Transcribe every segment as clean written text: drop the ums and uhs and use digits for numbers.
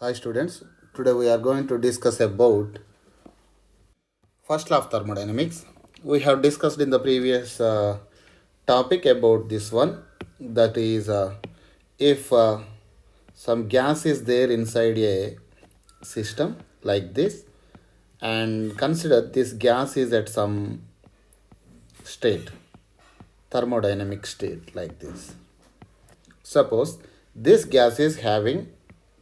Hi students, today we are going to discuss about first law of thermodynamics. We have discussed in the previous topic about this one, that is if some gas is there inside a system like this, and consider this gas is at some state, thermodynamic state like this. Suppose this gas is having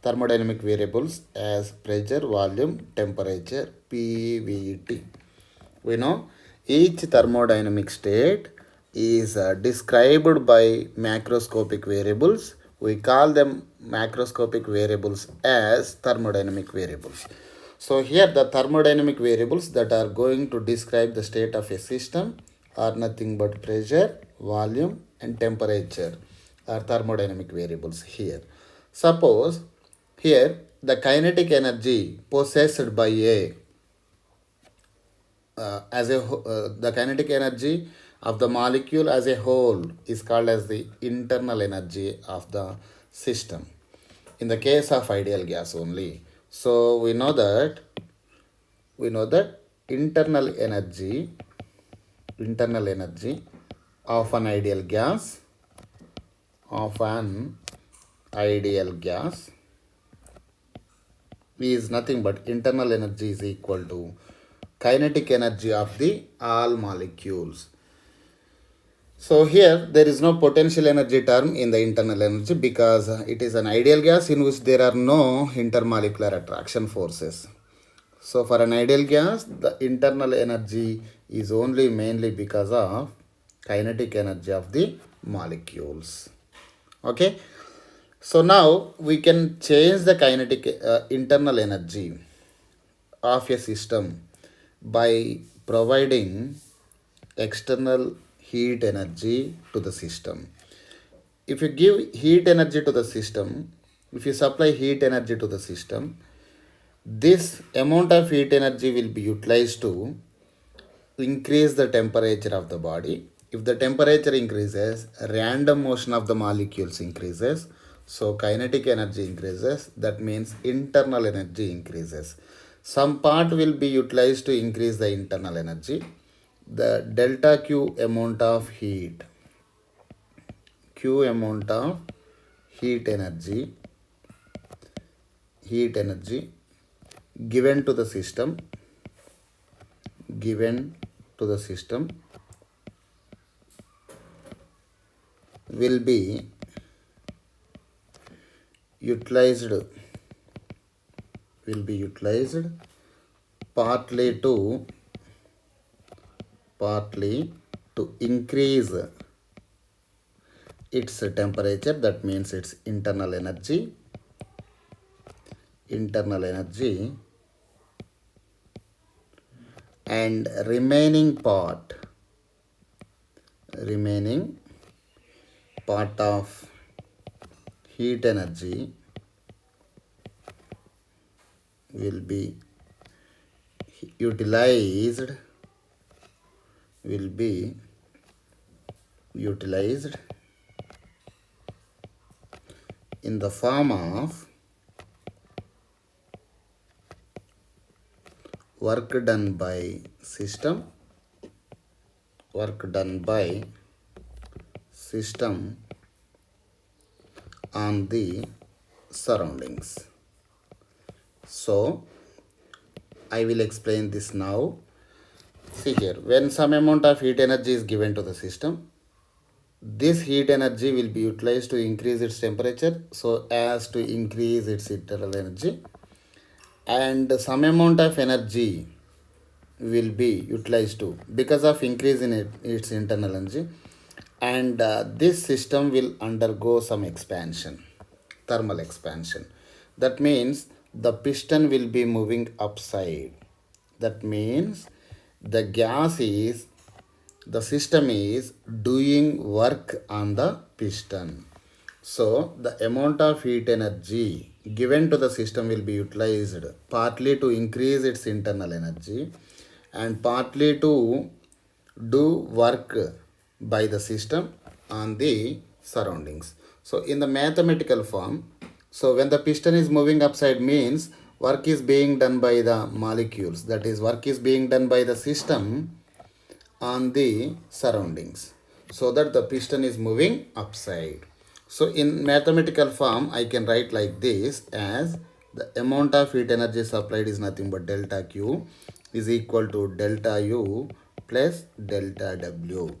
thermodynamic variables as pressure, volume, temperature, PVT. We know each thermodynamic state is described by macroscopic variables. We call them macroscopic variables as thermodynamic variables. So here the thermodynamic variables that are going to describe the state of a system are nothing but pressure, volume and temperature are thermodynamic variables here. Suppose here the kinetic energy possessed by a the kinetic energy of the molecule as a whole is called as the internal energy of the system in the case of ideal gas only. So we know that internal energy of an ideal gas is nothing but internal energy is equal to kinetic energy of the all molecules. So here there is no potential energy term in the internal energy because it is an ideal gas in which there are no intermolecular attraction forces. So for an ideal gas, the internal energy is only mainly because of kinetic energy of the molecules. Okay. So now we can change the kinetic internal energy of a system by providing external heat energy to the system. If you give heat energy to the system, if you supply heat energy to the system, this amount of heat energy will be utilized to increase the temperature of the body. If the temperature increases, random motion of the molecules increases. So kinetic energy increases. That means internal energy increases. Some part will be utilized to increase the internal energy. The delta Q amount of heat, Q amount of heat energy given to the system will be utilized partly to increase its temperature. That means its internal energy and remaining part of heat energy will be utilized in the form of work done by system on the surroundings. So I will explain this now. See here, when some amount of heat energy is given to the system, this heat energy will be utilized to increase its temperature so as to increase its internal energy, and some amount of energy will be utilized to because of increase in its internal energy, and this system will undergo some expansion, thermal expansion. That means the piston will be moving upside. That means the system is doing work on the piston. So the amount of heat energy given to the system will be utilized partly to increase its internal energy and partly to do work by the system on the surroundings. So in the mathematical form, So when the piston is moving upside means work is being done by the molecules. That is, work is being done by the system on the surroundings, so that the piston is moving upside. So in mathematical form, I can write like this as the amount of heat energy supplied is nothing but delta Q is equal to delta U plus delta W,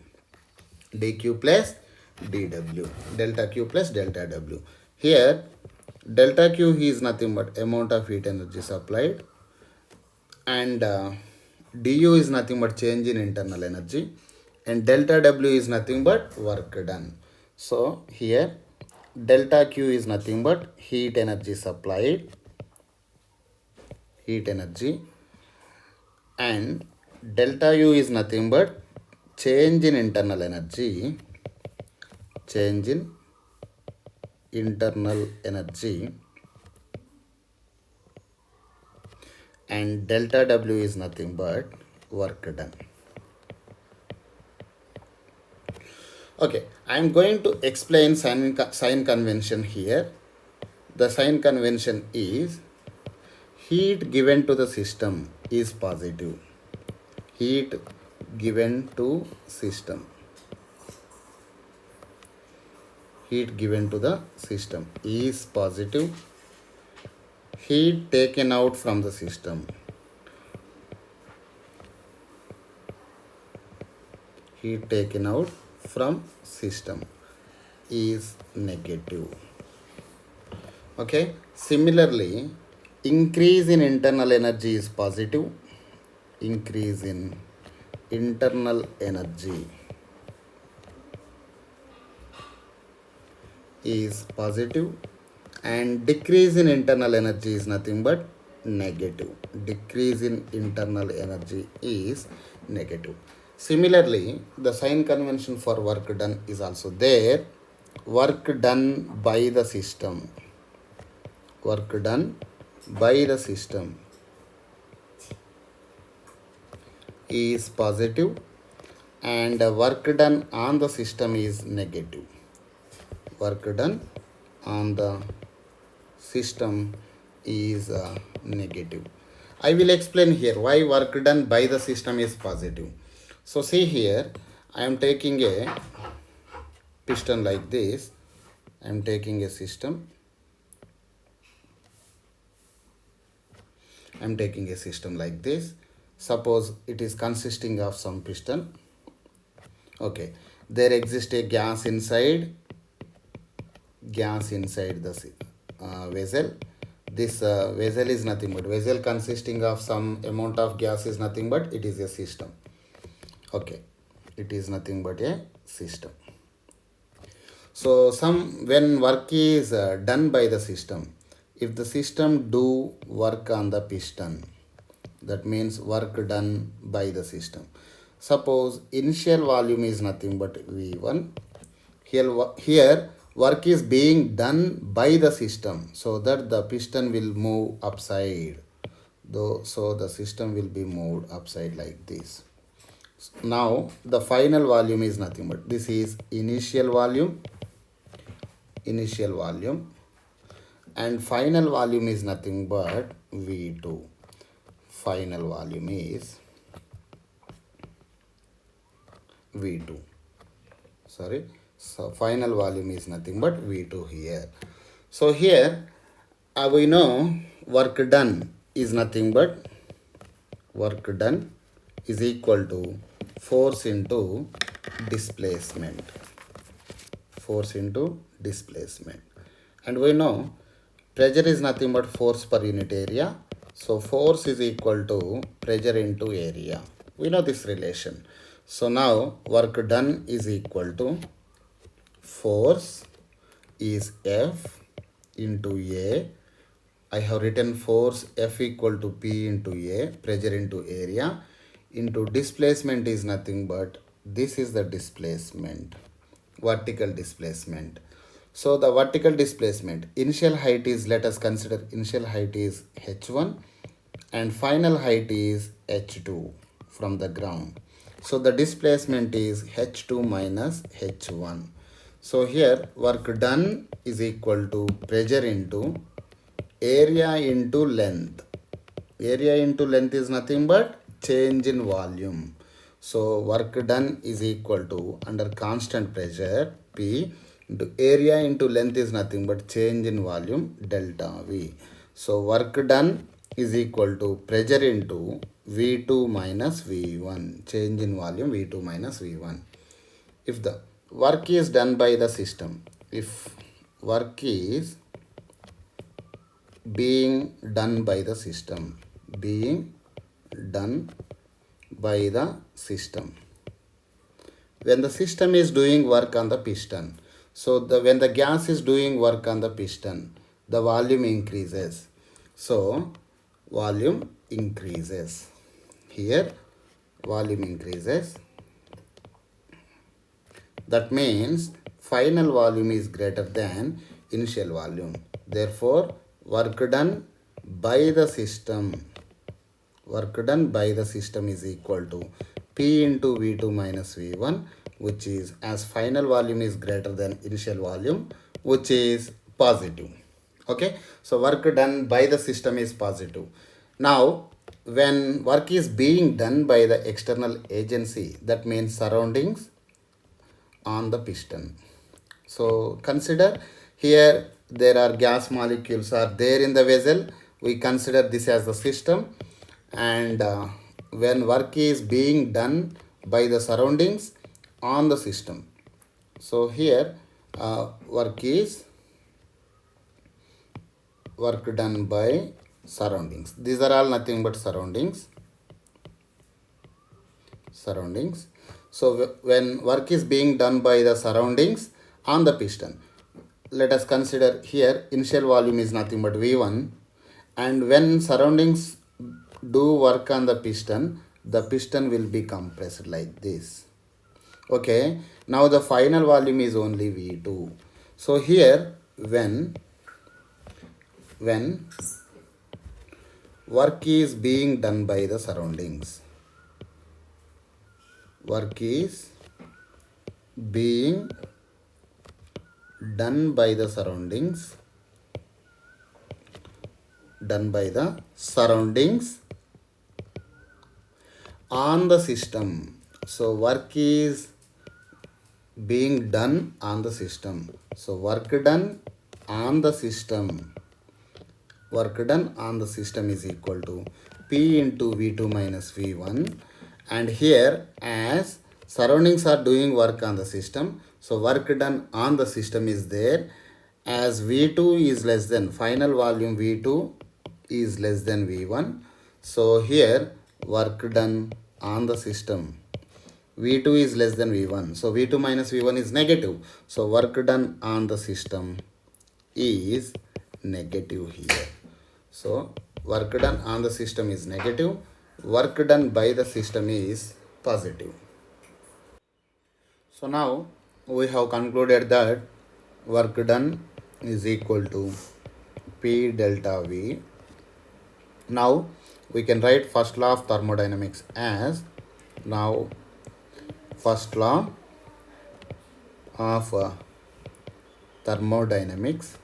dq plus dw, delta Q plus delta W. Here delta Q is nothing but amount of heat energy supplied, and du is nothing but change in internal energy, and delta W is nothing but work done. So here delta Q is nothing but heat energy supplied, heat energy, and delta U is nothing but change in internal energy, change in internal energy, and delta W is nothing but work done. Okay, I am going to explain sign convention here. The sign convention is heat given to the system is positive. Heat given to system. Heat given to the system is positive. Heat taken out from the system. Heat taken out from system is negative. Okay, similarly, increase in internal energy is positive. Increase in internal energy is positive, and decrease in internal energy is nothing but negative. Decrease in internal energy is negative. Similarly, the sign convention for work done is also there. Work done by the system. Work done by the system is positive, and work done on the system is negative. Work done on the system is negative. I will explain here why work done by the system is positive. So see here, I am taking a piston like this. I am taking a system. I am taking a system like this. Suppose it is consisting of some piston. Okay, there exists a gas inside the vessel. This vessel is nothing but, vessel consisting of some amount of gas is nothing but, it is a system. Okay, it is nothing but a system. So when work is done by the system, if the system do work on the piston, that means work done by the system. Suppose initial volume is nothing but V1. Here work is being done by the system, so that the piston will move upside. So the system will be moved upside like this. Now the final volume is nothing but, this is initial volume, and final volume is nothing but V2. Final volume is V2. Sorry. So final volume is nothing but V2 here. So here we know work done is nothing but, work done is equal to force into displacement. Force into displacement. And we know pressure is nothing but force per unit area. So force is equal to pressure into area. We know this relation. So now work done is equal to force is F into A. I have written force F equal to P into A, pressure into area, into displacement is nothing but, this is the displacement, vertical displacement. So the vertical displacement, initial height is, let us consider initial height is H1 and final height is H2 from the ground. So the displacement is H2 minus H1. So here work done is equal to pressure into area into length. Area into length is nothing but change in volume. So work done is equal to, under constant pressure P, into area into length is nothing but change in volume delta V. So work done is equal to pressure into V2 minus V1, change in volume V2 minus V1. If the work is done by the system, if work is being done by the system, being done by the system, when the system is doing work on the piston, so when the gas is doing work on the piston, the volume increases. So volume increases. Here volume increases. That means final volume is greater than initial volume. Therefore, work done by the system is equal to P into V2 minus V1, which is, as final volume is greater than initial volume, which is positive. Okay, so work done by the system is positive. Now, when work is being done by the external agency, that means surroundings on the piston. So consider here there are gas molecules are there in the vessel. We consider this as the system, and when work is being done by the surroundings on the system. So here work done by surroundings. These are all nothing but surroundings. So when work is being done by the surroundings on the piston, let us consider here initial volume is nothing but V1, and when surroundings do work on the piston will be compressed like this. Okay, now the final volume is only V2. So here when work is being done by the surroundings, work is being done by the surroundings on the system. So work is being done on the system. So work done on the system is equal to P into V2 minus V1. And here, as surroundings are doing work on the system, so work done on the system is there. As V2 is less than, final volume V2 is less than V1. So here work done on the system, V2 is less than V1. So V2 minus V1 is negative. So work done on the system is negative here. So work done on the system is negative. Work done by the system is positive. So now we have concluded that work done is equal to P delta V. Now we can write first law of thermodynamics as, now first law of thermodynamics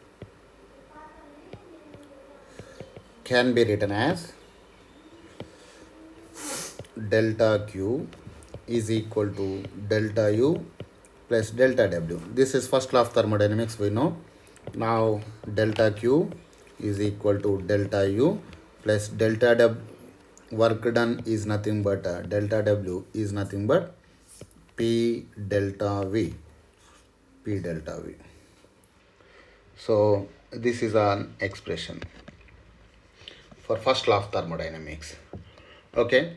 can be written as delta Q is equal to delta U plus delta W. This is first law of thermodynamics, we know. Now delta Q is equal to delta U plus delta W. Work done is nothing but delta W is nothing but P delta V. So this is an expression for first law of thermodynamics. Okay,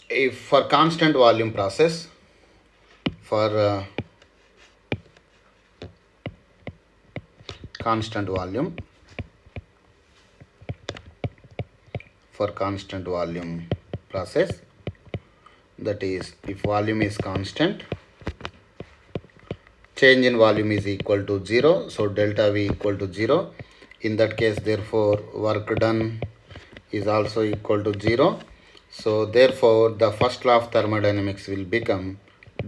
if for constant volume process, for constant volume process, that is, if volume is constant, change in volume is equal to 0, so delta V equal to 0. In that case, therefore, work done is also equal to 0. So therefore, the first law of thermodynamics will become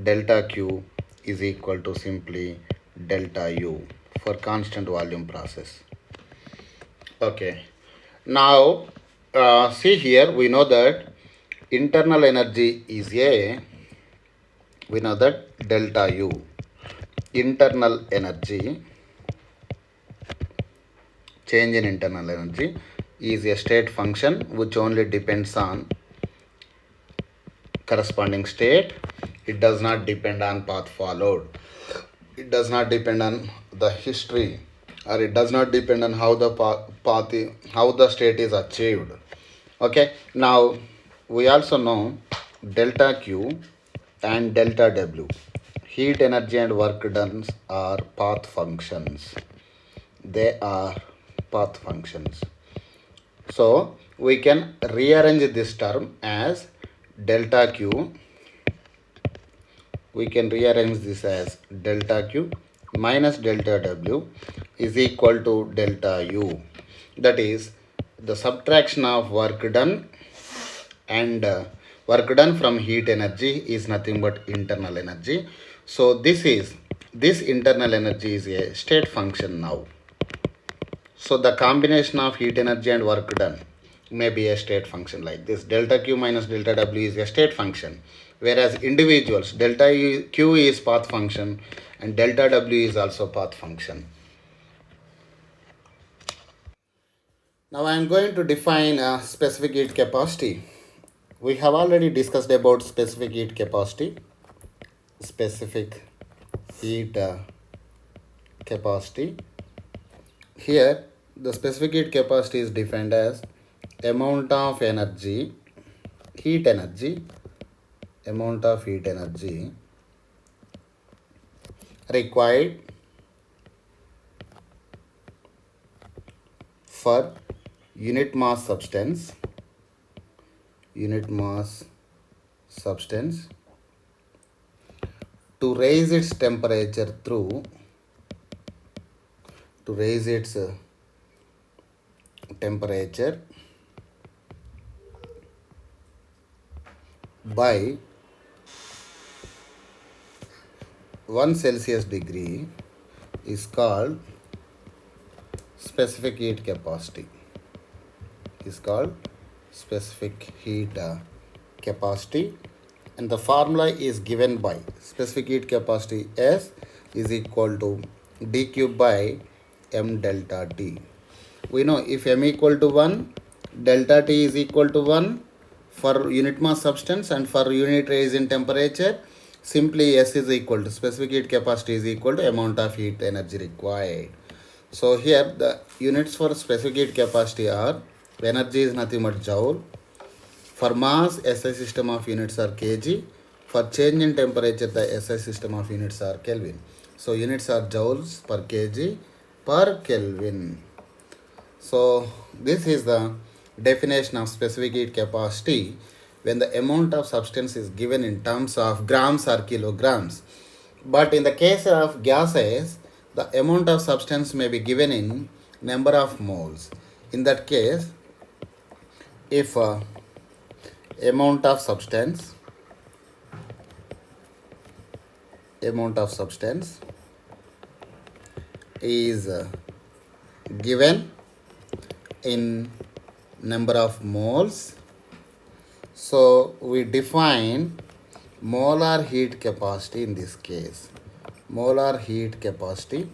delta Q is equal to simply delta U for constant volume process. Okay. Now, see here, we know that internal energy is we know that delta U, internal energy, change in internal energy, is a state function which only depends on corresponding state. It does not depend on path followed. It does not depend on the history, or it does not depend on how the path, how the state is achieved. Okay, now we also know delta Q and delta W. Heat energy and work done are path functions. They are path functions. So we can rearrange this term as delta Q. We can rearrange this as delta Q minus delta W is equal to delta U. That is the subtraction of work done, and work done from heat energy is nothing but internal energy. So this internal energy is a state function now. So the combination of heat energy and work done may be a state function like this. Delta Q minus delta W is a state function, whereas individuals, delta Q is path function and delta W is also path function. Now I am going to define a specific heat capacity. We have already discussed about specific heat capacity. Specific heat capacity. Here the specific heat capacity is defined as amount of energy, heat energy, amount of heat energy required for unit mass substance, to raise its temperature through, to raise its temperature by 1 Celsius degree is called specific heat capacity. Is called specific heat capacity, and the formula is given by specific heat capacity S is equal to dQ by m delta T. We know if m equal to 1, delta T is equal to 1 for unit mass substance, and for unit raise in temperature, simply S is equal to specific heat capacity is equal to amount of heat energy required. So here the units for specific heat capacity are, energy is nothing but joule. For mass, SI system of units are kg. For change in temperature, the SI system of units are Kelvin. So units are joules per kg per Kelvin. So this is the definition of specific heat capacity when the amount of substance is given in terms of grams or kilograms. But in the case of gases, the amount of substance may be given in number of moles. In that case, if amount of substance is given in number of moles, so we define molar heat capacity in this case. Molar heat capacity,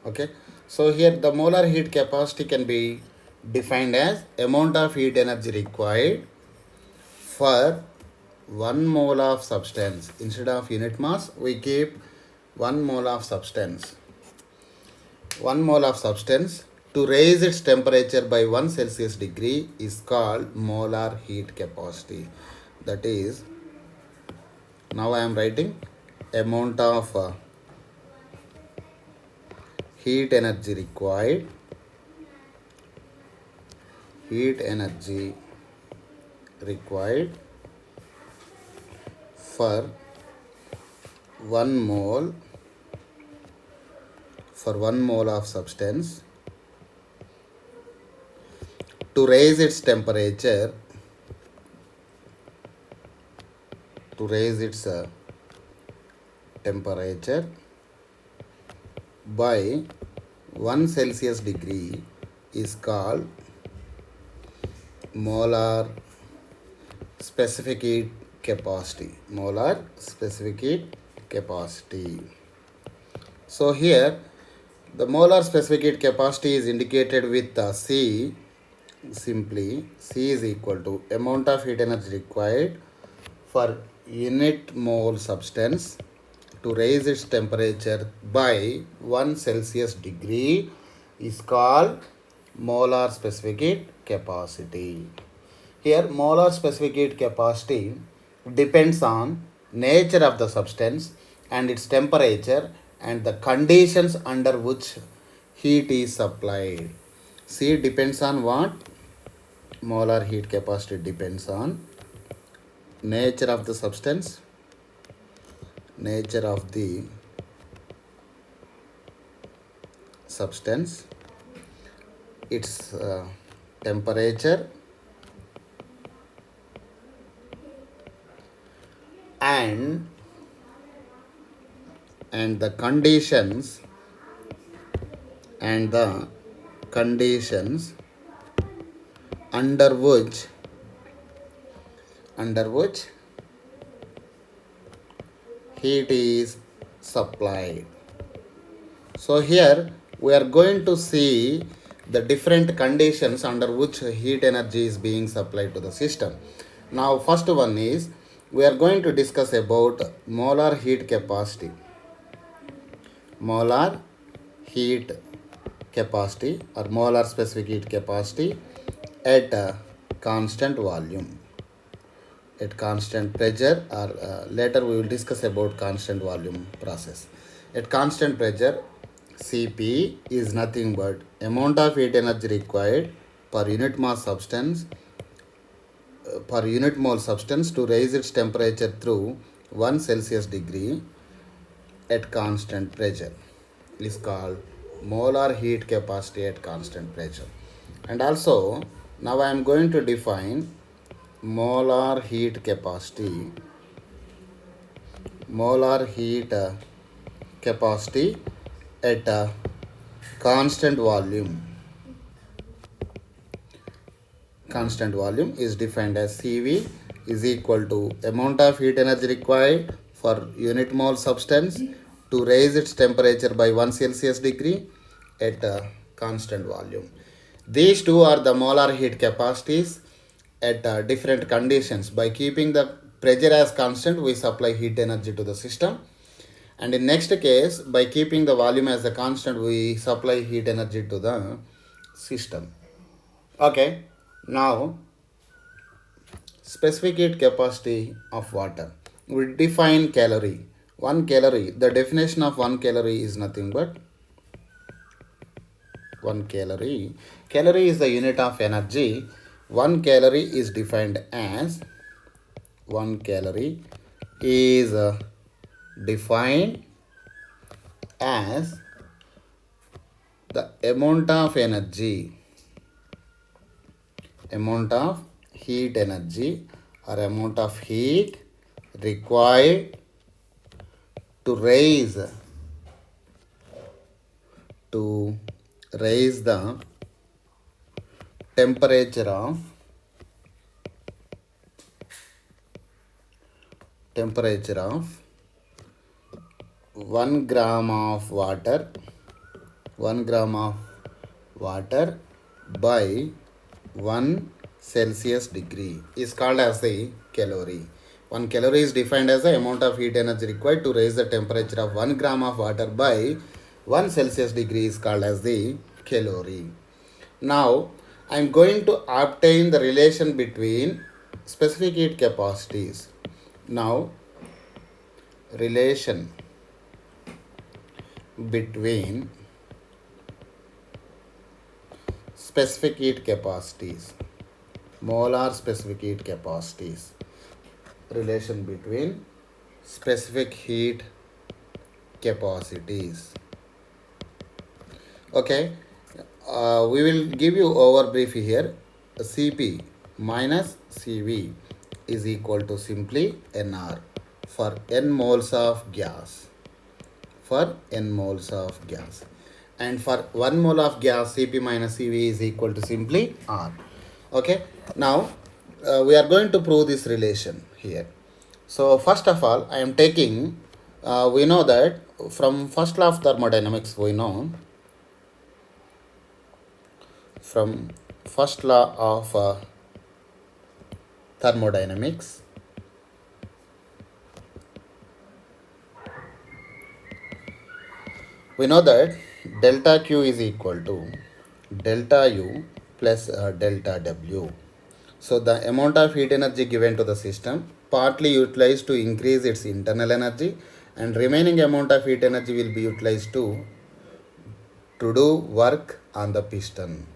okay. So here the molar heat capacity can be defined as amount of heat energy required for 1 mole of substance. Instead of unit mass, we keep 1 mole of substance. 1 mole of substance to raise its temperature by 1 Celsius degree is called molar heat capacity. That is, now I am writing amount of heat energy required, for 1 mole of substance to raise its temperature to raise its temperature by 1 Celsius degree is called molar specific heat capacity. Molar specific heat capacity. So here the molar specific heat capacity is indicated with C. Simply C is equal to amount of heat energy required for unit mole substance to raise its temperature by 1 Celsius degree is called molar specific heat capacity. Here molar specific heat capacity depends on nature of the substance and its temperature and the conditions under which heat is supplied. C depends on what? Molar heat capacity depends on nature of the substance, its temperature and the conditions under which heat is supplied. So here we are going to see the different conditions under which heat energy is being supplied to the system. Now first one is we are going to discuss about molar heat capacity. Molar heat capacity or molar specific heat capacity at a constant volume, at constant pressure, or later we will discuss about constant volume process. At constant pressure, Cp is nothing but amount of heat energy required per unit mass substance per unit mole substance to raise its temperature through 1 Celsius degree at constant pressure is called molar heat capacity at constant pressure. And also now I am going to define molar heat capacity at a constant volume. Constant volume is defined as Cv is equal to amount of heat energy required for unit mole substance to raise its temperature by 1 Celsius degree at a constant volume. These two are the molar heat capacities at different conditions. By keeping the pressure as constant, we supply heat energy to the system. And in next case, by keeping the volume as a constant, we supply heat energy to the system. Okay, now specific heat capacity of water. We define calorie. 1 calorie, the definition of 1 calorie is nothing but 1 calorie. Calorie is the unit of energy. 1 calorie is defined as 1 calorie is defined as the amount of energy, amount of heat energy or amount of heat required to raise the temperature of 1 gram of water, 1 gram of water by 1 Celsius degree is called as the calorie. 1 calorie is defined as the amount of heat energy required to raise the temperature of 1 gram of water by 1 Celsius degree is called as the calorie. Now I am going to obtain the relation between specific heat capacities. Now relation between specific heat capacities, molar specific heat capacities, relation between specific heat capacities. Okay, we will give you overbrief here. Cp minus Cv is equal to simply Nr. for n moles of gas. For n moles of gas. And for 1 mole of gas, Cp minus Cv is equal to simply R. Okay. Now, we are going to prove this relation here. So, first of all, I am taking, we know that from first law of thermodynamics, we know from first law of thermodynamics, we know that delta Q is equal to delta U plus delta W. So the amount of heat energy given to the system partly utilized to increase its internal energy, and remaining amount of heat energy will be utilized to do work on the piston.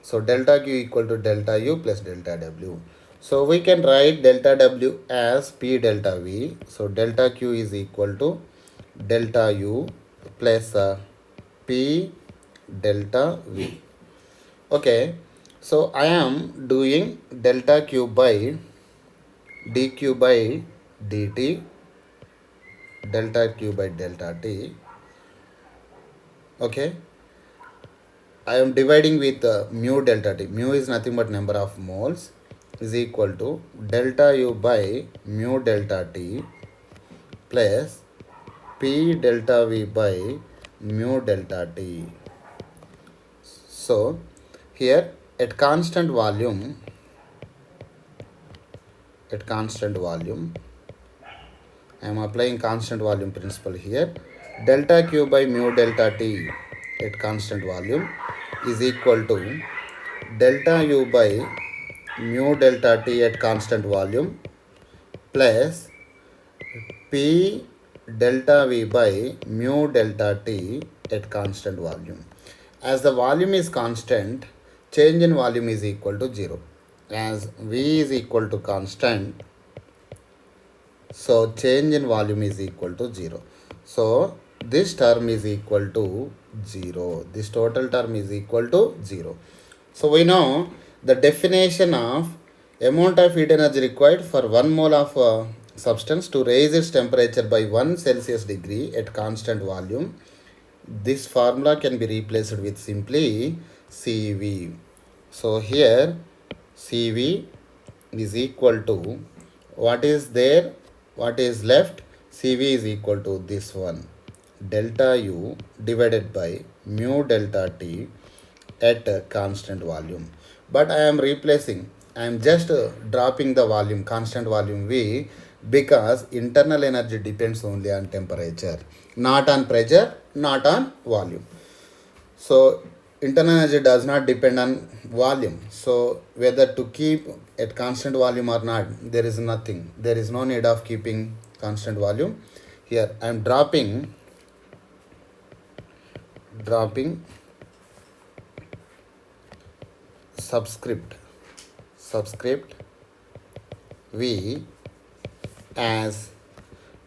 So delta Q equal to delta U plus delta W. So we can write delta W as P delta V. So delta Q is equal to delta U plus P delta V. Okay, so I am doing delta Q by dq by dt, delta Q by delta T. Okay, I am dividing with mu delta T. Mu is nothing but number of moles is equal to delta U by mu delta T plus P delta V by mu delta T. So, here at constant volume, I am applying constant volume principle here. Delta Q by mu delta T at constant volume is equal to delta U by mu delta T at constant volume plus P delta V by mu delta T at constant volume. As the volume is constant, change in volume is equal to 0. As V is equal to constant, so change in volume is equal to 0. So this term is equal to 0. This total term is equal to 0. So we know the definition of amount of heat energy required for 1 mole of substance to raise its temperature by 1 Celsius degree at constant volume. This formula can be replaced with simply Cv. So here Cv is equal to what is there, what is left, Cv is equal to this one, delta U divided by mu delta T at constant volume. But I am replacing, I am just dropping the volume, constant volume V, because internal energy depends only on temperature, not on pressure, not on volume. So internal energy does not depend on volume. So whether to keep at constant volume or not, there is nothing. There is no need of keeping constant volume. Here I am dropping subscript V as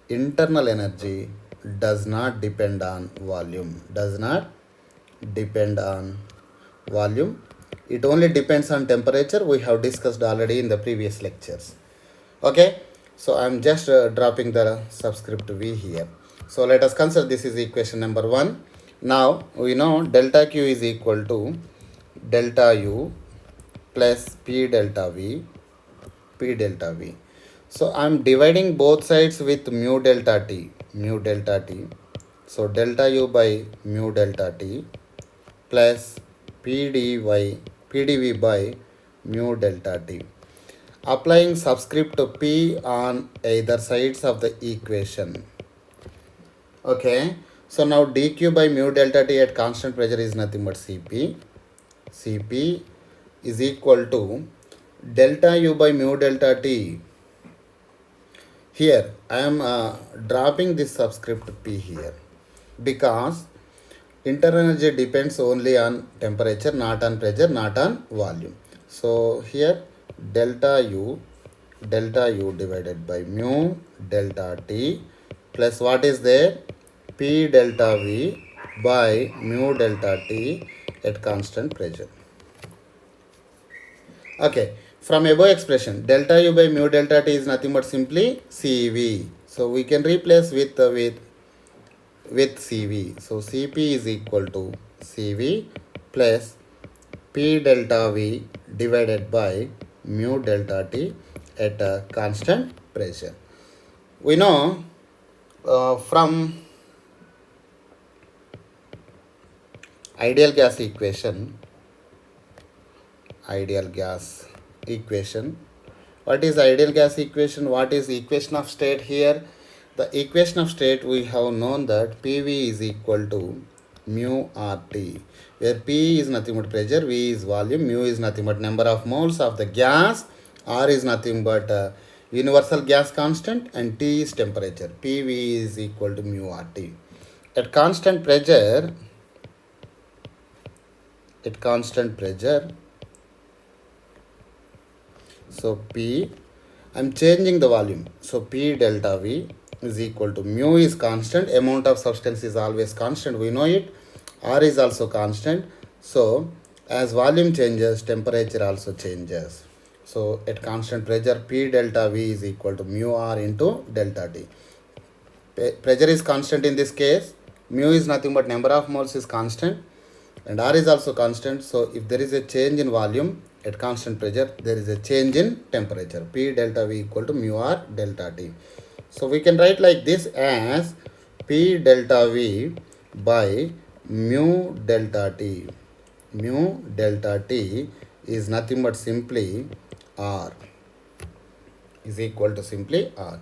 internal energy does not depend on volume, it only depends on temperature. We have discussed already in the previous lectures. Okay, so I am just dropping the subscript V here. So let us consider this is equation number 1. Now we know delta Q is equal to delta U plus P delta V. So I am dividing both sides with mu delta T. So delta U by mu delta T plus PdV by mu delta T. Applying subscript P on either sides of the equation. Okay. So now dq by mu delta T at constant pressure is nothing but Cp. Cp is equal to delta U by mu delta T. Here I am dropping this subscript P here because internal energy depends only on temperature, not on pressure, not on volume. So here delta U divided by mu delta T plus what is there? P delta V by mu delta T at constant pressure. Okay, from above expression, delta U by mu delta T is nothing but simply Cv. So we can replace with CV. So Cp is equal to Cv plus P delta V divided by mu delta T at a constant pressure. We know from ideal gas equation, what is ideal gas equation? What is equation of state here? The equation of state, we have known that PV is equal to mu RT, where P is nothing but pressure, V is volume, mu is nothing but number of moles of the gas, R is nothing but universal gas constant, and T is temperature. PV is equal to mu RT. At constant pressure, so P, I'm changing the volume. So P delta V is equal to mu is constant, amount of substance is always constant, we know it. R is also constant. So as volume changes, temperature also changes. So at constant pressure, P delta V is equal to mu R into delta T. Pressure is constant in this case. Mu is nothing but number of moles is constant, and R is also constant. So if there is a change in volume at constant pressure, there is a change in temperature. P delta V equal to mu R delta T. So we can write like this as P delta V by mu delta T. Mu delta T is nothing but simply R, is equal to simply R.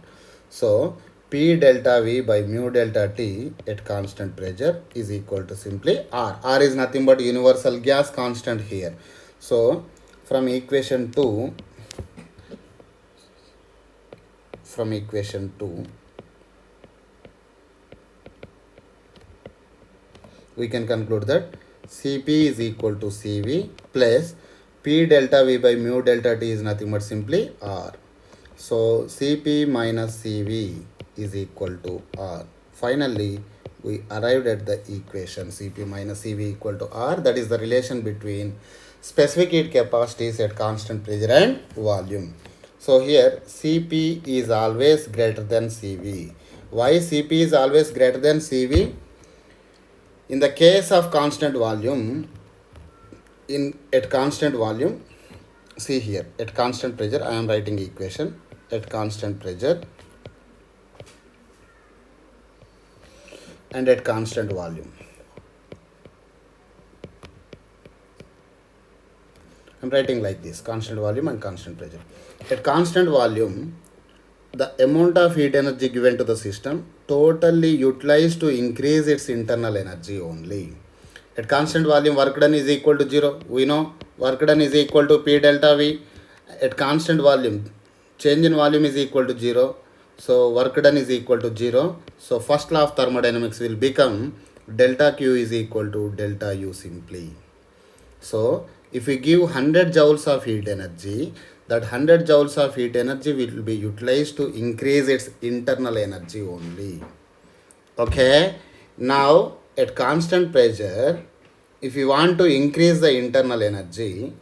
So P delta V by mu delta T at constant pressure is equal to simply R. R is nothing but universal gas constant here. So from equation 2, we can conclude that Cp is equal to Cv plus P delta V by mu delta T is nothing but simply R. So Cp minus Cv is equal to R. Finally, we arrived at the equation Cp minus Cv equal to R. That is the relation between specific heat capacities at constant pressure and volume. So here Cp is always greater than Cv. Why Cp is always greater than Cv? In the case of constant volume, at constant volume, see here, at constant pressure, I am writing equation, at constant pressure and at constant volume. I am writing like this, constant volume and constant pressure. At constant volume, the amount of heat energy given to the system totally utilized to increase its internal energy only. At constant volume, work done is equal to 0. We know work done is equal to P delta V. At constant volume, change in volume is equal to 0. So work done is equal to 0. So first law of thermodynamics will become delta Q is equal to delta U simply. So if we give 100 joules of heat energy, that 100 joules of heat energy will be utilized to increase its internal energy only. Okay. Now at constant pressure, if you want to increase the internal energy,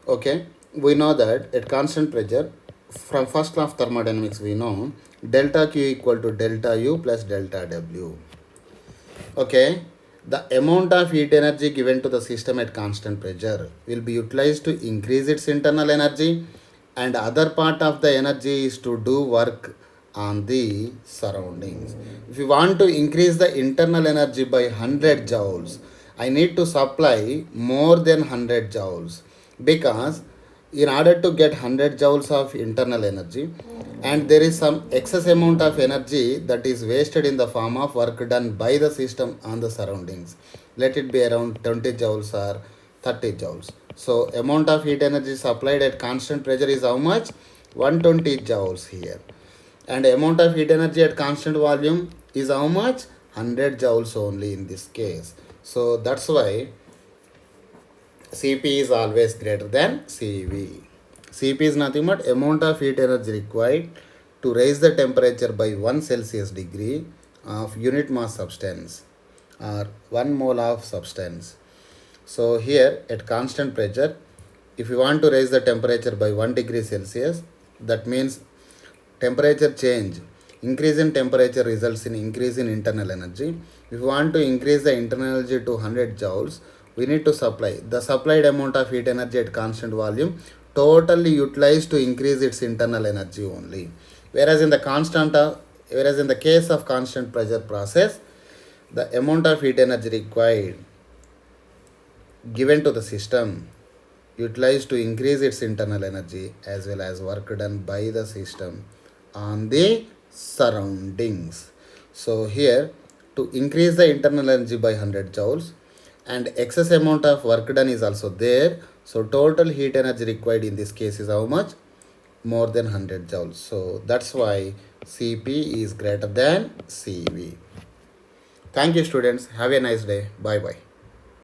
okay, we know that at constant pressure, from first law of thermodynamics, we know delta Q equal to delta U plus delta W. Okay, the amount of heat energy given to the system at constant pressure will be utilized to increase its internal energy, and other part of the energy is to do work on the surroundings. If you want to increase the internal energy by 100 joules, I need to supply more than 100 joules, because in order to get 100 joules of internal energy, and there is some excess amount of energy that is wasted in the form of work done by the system on the surroundings. Let it be around 20 joules or 30 joules. So amount of heat energy supplied at constant pressure is how much? 120 joules here. And amount of heat energy at constant volume is how much? 100 joules only in this case. So that's why Cp is always greater than Cv. Cp is nothing but amount of heat energy required to raise the temperature by 1 Celsius degree of unit mass substance or 1 mole of substance. So here at constant pressure, if you want to raise the temperature by 1 degree Celsius, that means temperature change Increase in temperature results in increase in internal energy. If we want to increase the internal energy to 100 joules, we need to supply the supplied amount of heat energy at constant volume totally utilized to increase its internal energy only. Whereas in the case of constant pressure process, the amount of heat energy required given to the system utilized to increase its internal energy as well as work done by the system on the surroundings. So here, to increase the internal energy by 100 joules and excess amount of work done is also there. So total heat energy required in this case is how much? More than 100 joules. So that's why Cp is greater than Cv. Thank you students. Have a nice day. Bye bye.